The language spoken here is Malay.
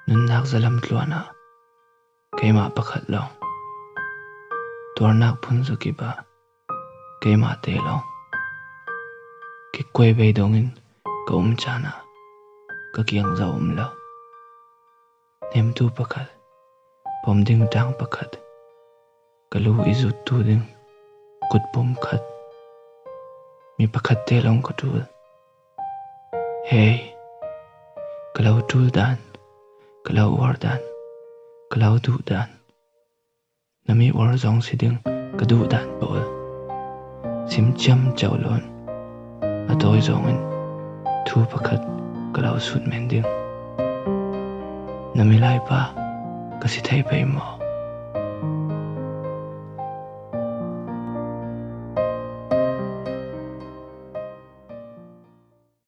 nun nak zalam tluana keima pakhat lo tornak phunzu kiba keima te lo ki koi bei dongin ka chana ka kiang za lo nem tu pakhat pomding tang pakhat kalu izu tu ding kut pom khat mi pakhat te long ko tu hey kalau tul dan kalau war dan kalau du dan nami war zong siding kadu dan bol sim cham chawlon atoi zongin thu pakhat kalau sut mending nami lai pa kasi thai pai mo